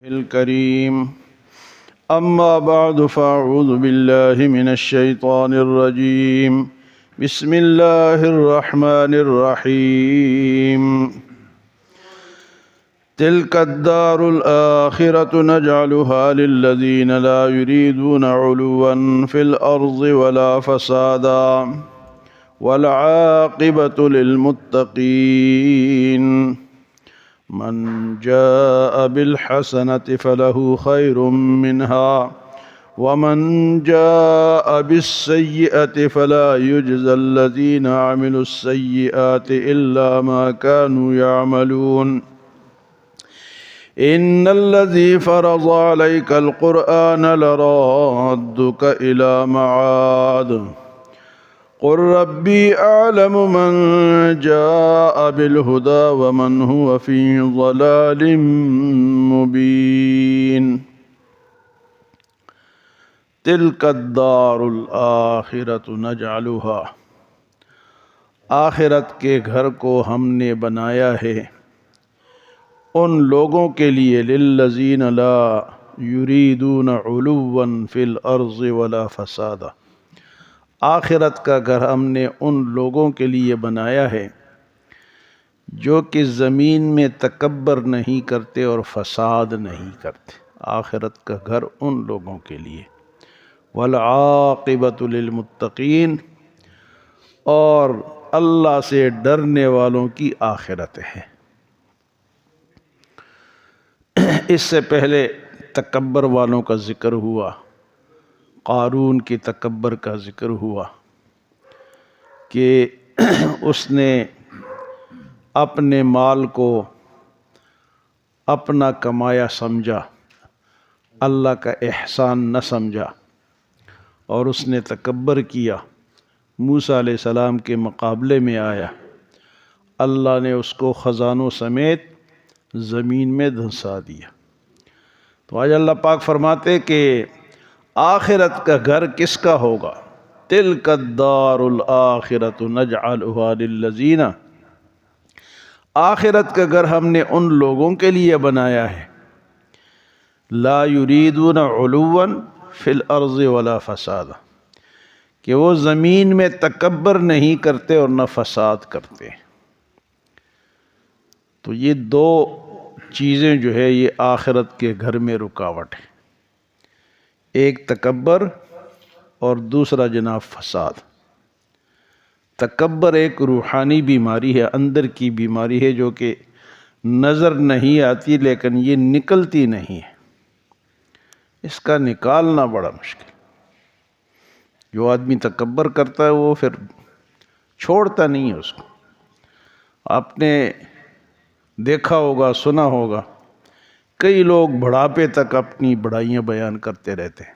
الكريم أما بعد فأعوذ بالله من الشيطان الرجيم بسم الله الرحمن الرحيم تلك الدار الآخرة نجعلها للذين لا يريدون علوا في الأرض ولا فسادا والعاقبة للمتقين من جاء بالحسنة فله خير منها ومن جاء بالسيئة فلا يجزى الذين عملوا السيئات إلا ما كانوا يعملون إن الذي فرض عليك القرآن لرادك إلى معاد قل ربي أعلم من جاء بالهدى ومن هو في ضلال مبين تلك الدار الآخرة نجعلها آخرت کے گھر کو ہم نے بنایا ہے ان لوگوں کے لیے للذین لا یریدون علوا فی الارض ولا فسادا آخرت کا گھر ہم نے ان لوگوں کے لیے بنایا ہے جو کہ زمین میں تکبر نہیں کرتے اور فساد نہیں کرتے۔ آخرت کا گھر ان لوگوں کے لیے والعاقبۃ للمتقین اور اللہ سے ڈرنے والوں کی آخرت ہے۔ اس سے پہلے تکبر والوں کا ذکر ہوا، قارون کے تکبر کا ذکر ہوا کہ اس نے اپنے مال کو اپنا کمایا سمجھا، اللہ کا احسان نہ سمجھا اور اس نے تکبر کیا، موسیٰ علیہ السلام کے مقابلے میں آیا، اللہ نے اس کو خزانوں سمیت زمین میں دھنسا دیا۔ تو آج اللہ پاک فرماتے کہ آخرت کا گھر کس کا ہوگا؟ تلک الدار الآخرۃ نجعلها للذین، آخرت کا گھر ہم نے ان لوگوں کے لیے بنایا ہے لا یریدون علوا فی الارض ولا فسادا، کہ وہ زمین میں تکبر نہیں کرتے اور نہ فساد کرتے۔ تو یہ دو چیزیں جو ہے یہ آخرت کے گھر میں رکاوٹ ہے، ایک تکبر اور دوسرا جناب فساد۔ تکبر ایک روحانی بیماری ہے، اندر کی بیماری ہے جو کہ نظر نہیں آتی لیکن یہ نکلتی نہیں ہے، اس کا نکالنا بڑا مشکل۔ جو آدمی تکبر کرتا ہے وہ پھر چھوڑتا نہیں ہے اس کو۔ آپ نے دیکھا ہوگا، سنا ہوگا، کئی لوگ بڑھاپے تک اپنی بڑائیاں بیان کرتے رہتے ہیں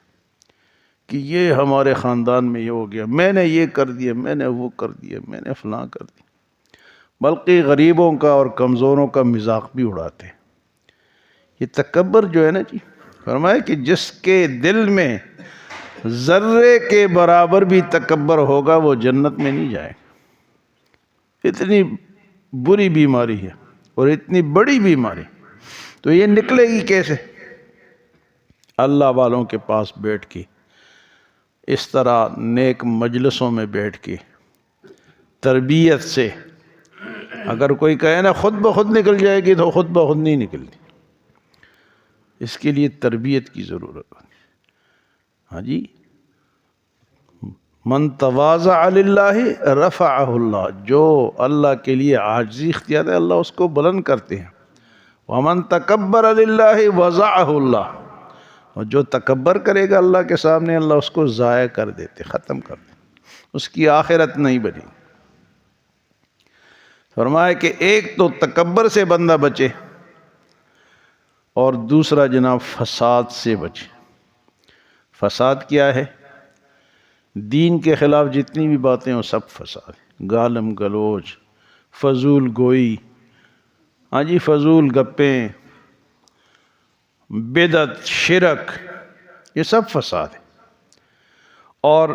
کہ یہ ہمارے خاندان میں یہ ہو گیا، میں نے یہ کر دیا، میں نے وہ کر دیا، میں نے فلاں کر دیا، بلکہ غریبوں کا اور کمزوروں کا مذاق بھی اڑاتے ہیں۔ یہ تکبر جو ہے نا جی، فرمایا کہ جس کے دل میں ذرے کے برابر بھی تکبر ہوگا وہ جنت میں نہیں جائے گا۔ اتنی بری بیماری ہے اور اتنی بڑی بیماری، تو یہ نکلے گی کیسے؟ اللہ والوں کے پاس بیٹھ کے، اس طرح نیک مجلسوں میں بیٹھ کے، تربیت سے۔ اگر کوئی کہے نا خود بخود نکل جائے گی تو خود بخود نہیں نکلتی، اس کے لیے تربیت کی ضرورت ہے۔ ہاں جی، من تواضع للہ رفعہ اللہ، جو اللہ کے لیے عاجزی اختیار ہے اللہ اس کو بلند کرتے ہیں۔ ومن تکبر للہ وضعہ اللہ، اور جو تکبر کرے گا اللہ کے سامنے اللہ اس کو ضائع کر دیتے، ختم کر دیتے، اس کی آخرت نہیں بنی۔ فرمایا کہ ایک تو تکبر سے بندہ بچے اور دوسرا جناب فساد سے بچے۔ فساد کیا ہے؟ دین کے خلاف جتنی بھی باتیں ہوں سب فساد ہے، گالم گلوچ، فضول گوئی، ہاں جی، فضول گپیں، بدعت، شرک، یہ سب فساد ہے۔ اور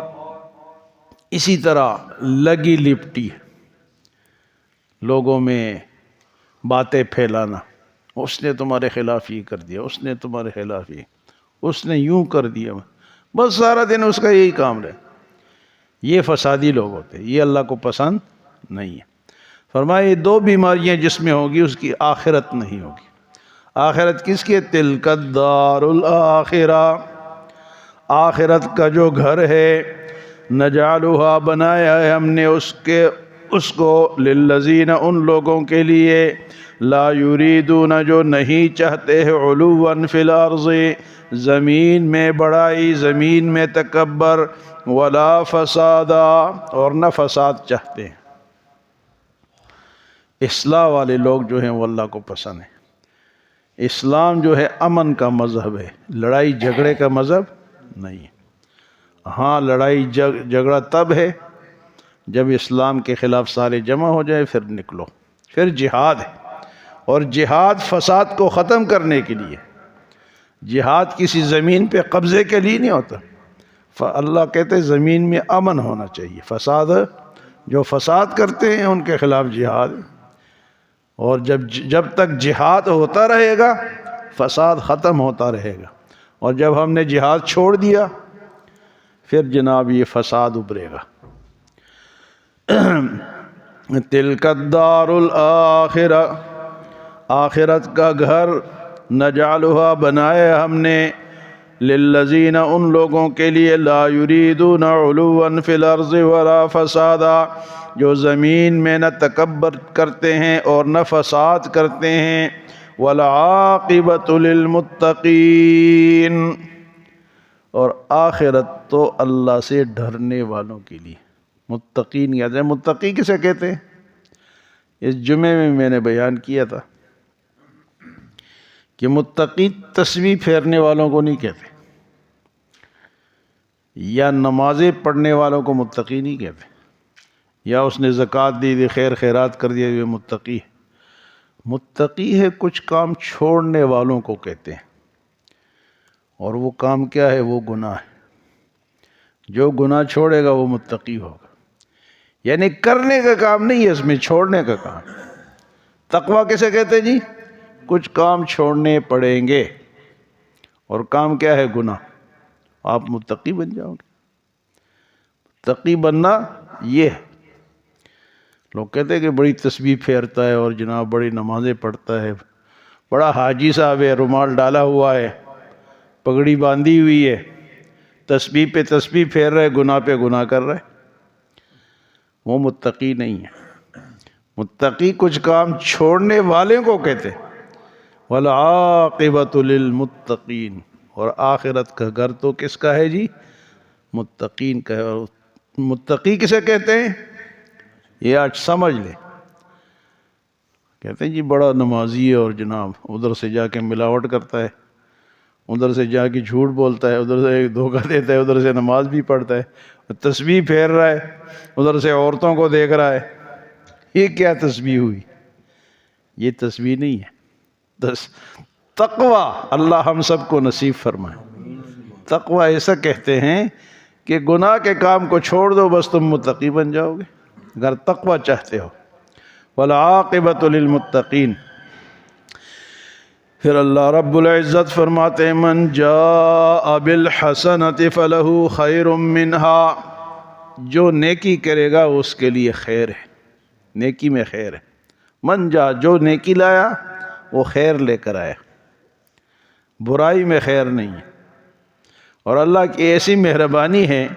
اسی طرح لگی لپٹی لوگوں میں باتیں پھیلانا، اس نے تمہارے خلاف یہ کر دیا، اس نے تمہارے خلاف یہ، اس نے یوں کر دیا، بس سارا دن اس کا یہی کام رہے۔ یہ فسادی لوگ ہوتے ہیں، یہ اللہ کو پسند نہیں ہے۔ فرمایا یہ دو بیماریاں جس میں ہوگی اس کی آخرت نہیں ہوگی۔ آخرت کس کی ہے؟ تلک الدار الآخرہ، آخرت کا جو گھر ہے، نجعلها بنایا ہے ہم نے اس کو للذین ان لوگوں کے لیے لا یریدون جو نہیں چاہتے ہیں علوا فی الارض زمین میں بڑائی، زمین میں تکبر، ولا فسادا اور نہ فساد چاہتے ہیں۔ اصلاح والے لوگ جو ہیں وہ اللہ کو پسند ہیں۔ اسلام جو ہے امن کا مذہب ہے، لڑائی جھگڑے کا مذہب نہیں ہے۔ ہاں لڑائی جھگڑا تب ہے جب اسلام کے خلاف سارے جمع ہو جائے، پھر نکلو، پھر جہاد ہے۔ اور جہاد فساد کو ختم کرنے کے لیے، جہاد کسی زمین پہ قبضے کے لیے نہیں ہوتا۔ اللہ کہتے ہیں زمین میں امن ہونا چاہیے، فساد جو فساد کرتے ہیں ان کے خلاف جہاد ہے۔ اور جب تک جہاد ہوتا رہے گا فساد ختم ہوتا رہے گا، اور جب ہم نے جہاد چھوڑ دیا پھر جناب یہ فساد ابھرے گا۔ تلک الدار الآخرہ، آخرت کا گھر، نجعلها بنایا ہم نے للذین ان لوگوں کے لیے لا یریدون علوا فی الارض ولا فسادا جو زمین میں نہ تکبر کرتے ہیں اور نہ فساد کرتے ہیں، والعاقبۃ للمتقین اور آخرت تو اللہ سے ڈرنے والوں کے لیے۔ متقین یاد ہے، متقی کسے کہتے ہیں؟ اس جمعے میں نے بیان کیا تھا کہ متقی تسبیح پھیرنے والوں کو نہیں کہتے، یا نمازیں پڑھنے والوں کو متقی نہیں کہتے، یا اس نے زکوٰۃ دی خیر خیرات کر دیا یہ متقی ہے۔ متقی ہے کچھ کام چھوڑنے والوں کو کہتے ہیں، اور وہ کام کیا ہے؟ وہ گناہ ہے۔ جو گناہ چھوڑے گا وہ متقی ہوگا، یعنی کرنے کا کام نہیں ہے اس میں، چھوڑنے کا کام۔ تقویٰ کسے کہتے ہیں جی؟ کچھ کام چھوڑنے پڑیں گے، اور کام کیا ہے؟ گناہ۔ آپ متقی بن جاؤ گے۔ متقی بننا یہ ہے۔ لوگ کہتے ہیں کہ بڑی تسبیح پھیرتا ہے اور جناب بڑی نمازیں پڑھتا ہے، بڑا حاجی صاحب ہے، رومال ڈالا ہوا ہے، پگڑی باندھی ہوئی ہے، تسبیح پہ تسبیح پھیر رہے، گناہ پہ گناہ کر رہے، وہ متقی نہیں ہے۔ متقی کچھ کام چھوڑنے والے کو کہتے ہیں۔ والعاقبۃ للمتقین، اور آخرت کا گھر تو کس کا ہے جی؟ متقین کا ہے۔ اور متقی کسے کہتے ہیں؟ یہ آج سمجھ لیں۔ کہتے ہیں جی بڑا نمازی ہے اور جناب ادھر سے جا کے ملاوٹ کرتا ہے، ادھر سے جا کے جھوٹ بولتا ہے، ادھر سے دھوکہ دیتا ہے، ادھر سے نماز بھی پڑھتا ہے، تسبیح پھیر رہا ہے، ادھر سے عورتوں کو دیکھ رہا ہے۔ یہ کیا تسبیح ہوئی؟ یہ تسبیح نہیں ہے۔ تقویٰ اللہ ہم سب کو نصیب فرمائے۔ تقویٰ ایسا کہتے ہیں کہ گناہ کے کام کو چھوڑ دو بس تم متقی بن جاؤ گے، اگر تقویٰ چاہتے ہو۔ والعاقبۃ للمتقین۔ پھر اللہ رب العزت فرماتے ہیں من جاء بالحسنۃ فلہ خیر منہا، جو نیکی کرے گا اس کے لیے خیر ہے، نیکی میں خیر ہے۔ من جا، جو نیکی لایا وہ خیر لے کر آیا، برائی میں خیر نہیں ہے۔ اور اللہ کی ایسی مہربانی ہے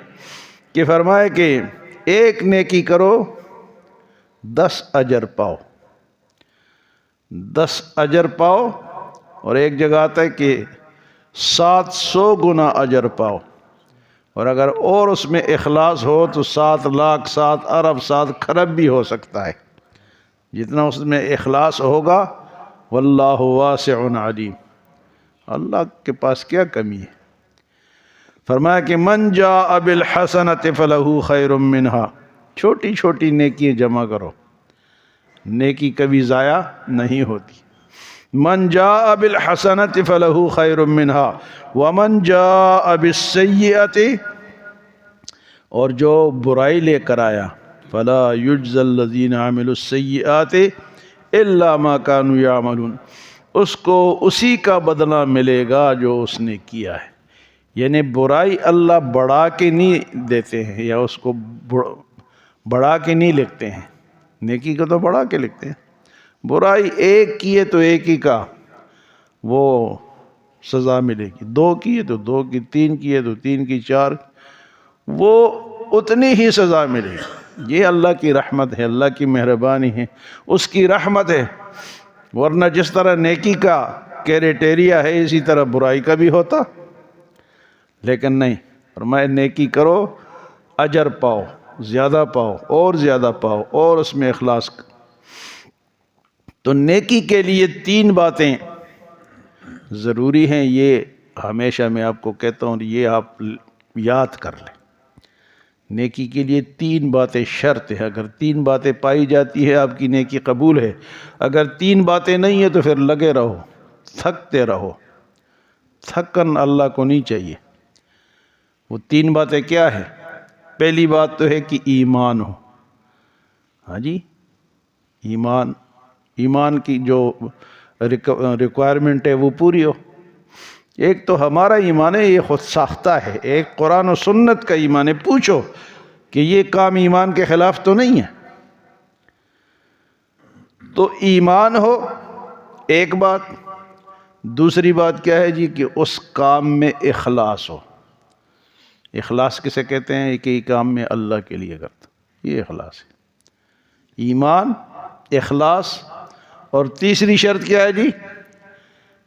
کہ فرمائے کہ ایک نیکی کرو 10 اجر پاؤ، 10 اجر پاؤ، اور ایک جگہ آتا ہے کہ 700 گنا اجر پاؤ، اور اگر اور اس میں اخلاص ہو تو 7 لاکھ 7 ارب 7 کھرب بھی ہو سکتا ہے، جتنا اس میں اخلاص ہوگا۔ واللہ واسع علیم، اللہ کے پاس کیا کمی ہے۔ فرمایا کہ من جاء بالحسنۃ فلہ خیر منہا، چھوٹی چھوٹی نیکیاں جمع کرو، نیکی کبھی ضائع نہیں ہوتی۔ من جاء بالحسنۃ فلہ خیر منہا ومن جاء بالسیئۃ، اور جو برائی لے کر آیا فلا یجزی الذین عملوا السیئات الا ما كانوا یعملون، اس کو اسی کا بدلہ ملے گا جو اس نے کیا ہے. یعنی برائی اللہ بڑھا کے نہیں دیتے ہیں یا اس کو بڑھا کے نہیں لکھتے ہیں. نیکی کو تو بڑھا کے لکھتے ہیں. برائی ایک کیے تو ایک ہی کا وہ سزا ملے گی، 2 کیے تو 2 کی، 3 کیے تو 3 کی، 4 وہ اتنی ہی سزا ملے گی. یہ اللہ کی رحمت ہے، اللہ کی مہربانی ہے، اس کی رحمت ہے. ورنہ جس طرح نیکی کا کیریٹیریا ہے اسی طرح برائی کا بھی ہوتا. لیکن نہیں، فرمایا نیکی کرو اجر پاؤ، زیادہ پاؤ اور زیادہ پاؤ، اور اس میں اخلاص. تو نیکی کے لیے 3 باتیں ضروری ہیں. یہ ہمیشہ میں آپ کو کہتا ہوں، یہ آپ یاد کر لیں. نیکی کے لیے 3 باتیں شرط ہے. اگر 3 باتیں پائی جاتی ہے آپ کی نیکی قبول ہے. اگر 3 باتیں نہیں ہیں تو پھر لگے رہو، تھکتے رہو. تھکن اللہ کو نہیں چاہیے. وہ 3 باتیں کیا ہے؟ پہلی بات تو ہے کہ ایمان ہو. ہاں جی، ایمان کی جو ریکوائرمنٹ ہے وہ پوری ہو. ایک تو ہمارا ایمان ہے، یہ خود ساختہ ہے. ایک قرآن و سنت کا ایمان ہے. پوچھو کہ یہ کام ایمان کے خلاف تو نہیں ہے. تو ایمان ہو ایک بات. دوسری بات کیا ہے جی؟ کہ اس کام میں اخلاص ہو. اخلاص کسے کہتے ہیں؟ کہ یہ کام میں اللہ کے لیے کرتا، یہ اخلاص ہے. ایمان، اخلاص، اور تیسری شرط کیا ہے جی؟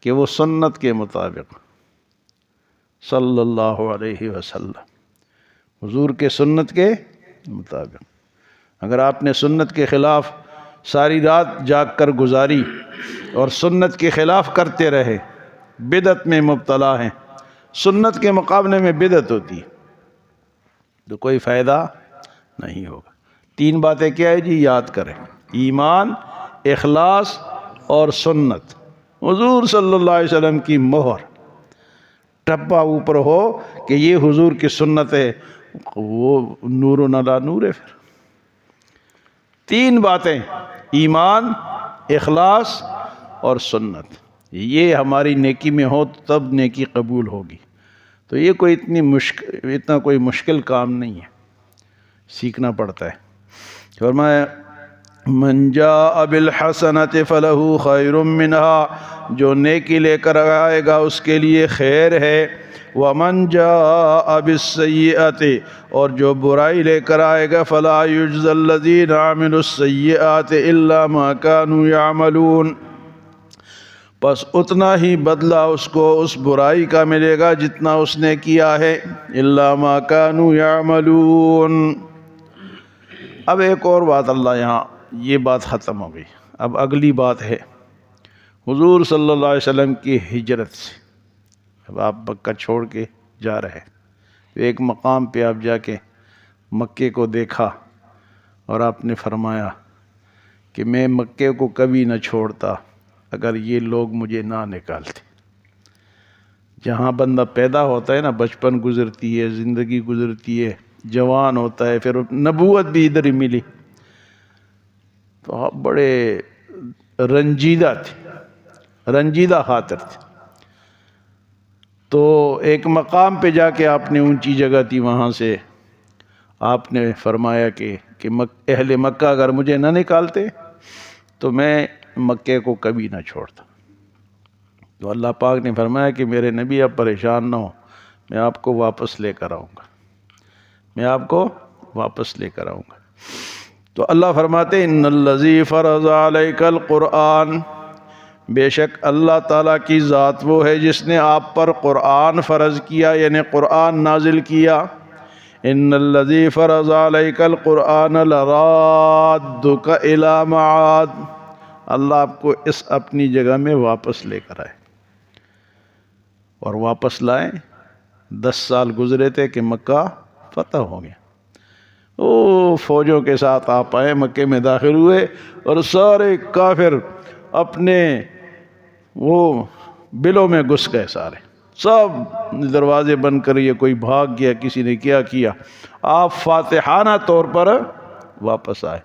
کہ وہ سنت کے مطابق صلی اللہ علیہ وسلم، حضور کے سنت کے مطابق. اگر آپ نے سنت کے خلاف ساری رات جاگ کر گزاری اور سنت کے خلاف کرتے رہے، بدعت میں مبتلا ہیں، سنت کے مقابلے میں بدعت ہوتی ہے، تو کوئی فائدہ نہیں ہوگا. 3 باتیں کیا ہے جی؟ یاد کریں. ایمان، اخلاص اور سنت. حضور صلی اللہ علیہ وسلم کی مہر ٹپا اوپر ہو کہ یہ حضور کی سنت ہے، وہ نور و نلا نور ہے. پھر 3 باتیں، ایمان، اخلاص اور سنت، یہ ہماری نیکی میں ہو تب نیکی قبول ہوگی. تو یہ کوئی اتنا کوئی مشکل کام نہیں ہے، سیکھنا پڑتا ہے. فرمایا من جاء بالحسنۃ فلہ خیر منہا، جو نیکی لے کر آئے گا اس کے لیے خیر ہے. ومن جاء بالسیئۃ، اور جو برائی لے کر آئے گا فلا یجزی الذین عملوا السیئات الا ما كانوا یعملون، بس اتنا ہی بدلہ اس کو اس برائی کا ملے گا جتنا اس نے کیا ہے. الا ما كانوا یعملون. اب ایک اور بات، اللہ یہاں یہ بات ختم ہو گئی. اب اگلی بات ہے حضور صلی اللہ علیہ وسلم کی ہجرت سے. اب آپ مکہ چھوڑ کے جا رہے، تو ایک مقام پہ آپ جا کے مکے کو دیکھا اور آپ نے فرمایا کہ میں مکے کو کبھی نہ چھوڑتا اگر یہ لوگ مجھے نہ نکالتے. جہاں بندہ پیدا ہوتا ہے نا، بچپن گزرتی ہے، زندگی گزرتی ہے، جوان ہوتا ہے، پھر نبوت بھی ادھر ہی ملی، تو آپ بڑے رنجیدہ تھے، رنجیدہ خاطر تھے. تو ایک مقام پہ جا کے آپ نے، اونچی جگہ تھی، وہاں سے آپ نے فرمایا کہ اہل مکہ اگر مجھے نہ نکالتے تو میں مکے کو کبھی نہ چھوڑتا. تو اللہ پاک نے فرمایا کہ میرے نبی اب پریشان نہ ہو، میں آپ کو واپس لے کر آؤں گا، میں آپ کو واپس لے کر آؤں گا. تو اللہ فرماتے ان الذی فرض علیک القرآن، بے شک اللہ تعالیٰ کی ذات وہ ہے جس نے آپ پر قرآن فرض کیا، یعنی قرآن نازل کیا. ان الذی فرض علیک القرآن لرادک الی معاد، اللہ آپ کو اس اپنی جگہ میں واپس لے کر آئے. اور واپس لائے. 10 سال گزرے تھے کہ مکہ فتح ہو گیا. فوجوں کے ساتھ آپ آئے، مکے میں داخل ہوئے، اور سارے کافر اپنے وہ بلوں میں گھس گئے. سارے سب دروازے بند کر، یہ کوئی بھاگ گیا، کسی نے کیا کیا. آپ فاتحانہ طور پر واپس آئے.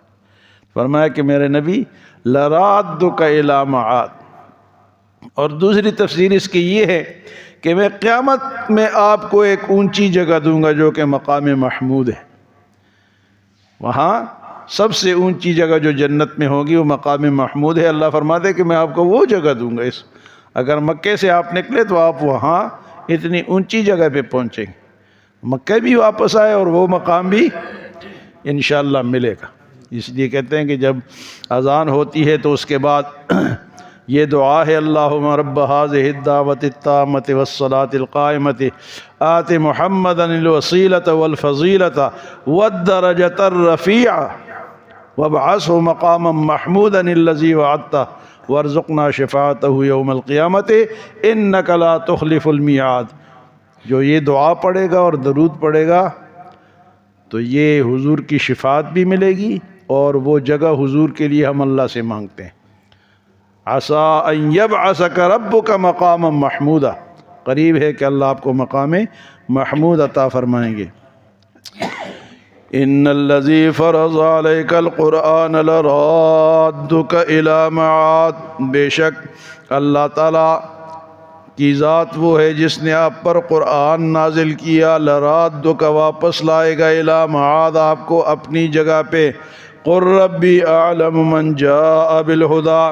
فرمایا کہ میرے نبی لرادک الی معاد، اور دوسری تفسیر اس کی یہ ہے کہ میں قیامت میں آپ کو ایک اونچی جگہ دوں گا جو کہ مقام محمود ہے. وہاں سب سے اونچی جگہ جو جنت میں ہوگی وہ مقام محمود ہے. اللہ فرماتے کہ میں آپ کو وہ جگہ دوں گا. اگر مکے سے آپ نکلے تو آپ وہاں اتنی اونچی جگہ پہ پہنچیں گے. مکہ بھی واپس آئے اور وہ مقام بھی انشاءاللہ ملے گا. اس لیے کہتے ہیں کہ جب اذان ہوتی ہے تو اس کے بعد یہ دعا ہے اللہم رب هذه الدعوة التامة والصلاة القائمة آت محمدا الوسیلة والفضیلة والدرجة الرفیعة وابعثه مقاما محمودا الذي وعدته وارزقنا شفاعته يوم القیامة انك لا تخلف الميعاد. جو یہ دعا پڑھے گا اور درود پڑھے گا تو یہ حضور کی شفاعت بھی ملے گی اور وہ جگہ حضور کے لیے ہم اللہ سے مانگتے ہیں. عَسَىٰ أَن يَبْعَثَكَ رَبُّكَ مَقَامًا مَحْمُودًا. قریب ہے کہ اللہ آپ کو مقام محمود عطا فرمائیں گے. إِنَّ الَّذِي فَرَضَ عَلَيْكَ الْقُرْآنَ لَرَادُّكَ إِلَىٰ مَعَادٍ. بے شک اللہ تعالیٰ کی ذات وہ ہے جس نے آپ پر قرآن نازل کیا. لَرَادُّكَ واپس لائے گا إِلَىٰ مَعَادٍ آپ کو اپنی جگہ پہ. قُلْ رَبِّي أَعْلَمُ مَنْ جَاءَ بِالْهُدَىٰ.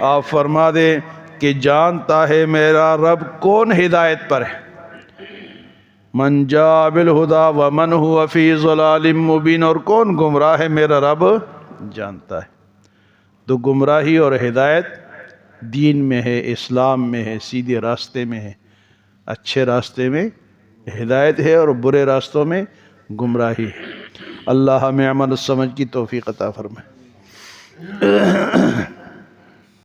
آپ فرما دیں کہ جانتا ہے میرا رب کون ہدایت پر ہے. مَنْ جَاءَ بِالْهُدَىٰ وَمَنْ هُوَ فِي ضَلَالٍ مُّبِينٍ. اور کون گمراہ ہے میرا رب جانتا ہے. تو گمراہی اور ہدایت دین میں ہے، اسلام میں ہے، سیدھے راستے میں ہے. اچھے راستے میں ہدایت ہے اور برے راستوں میں گمراہی ہے. اللہ ہمیں عمل سمجھ کی توفیق عطا فرمائے.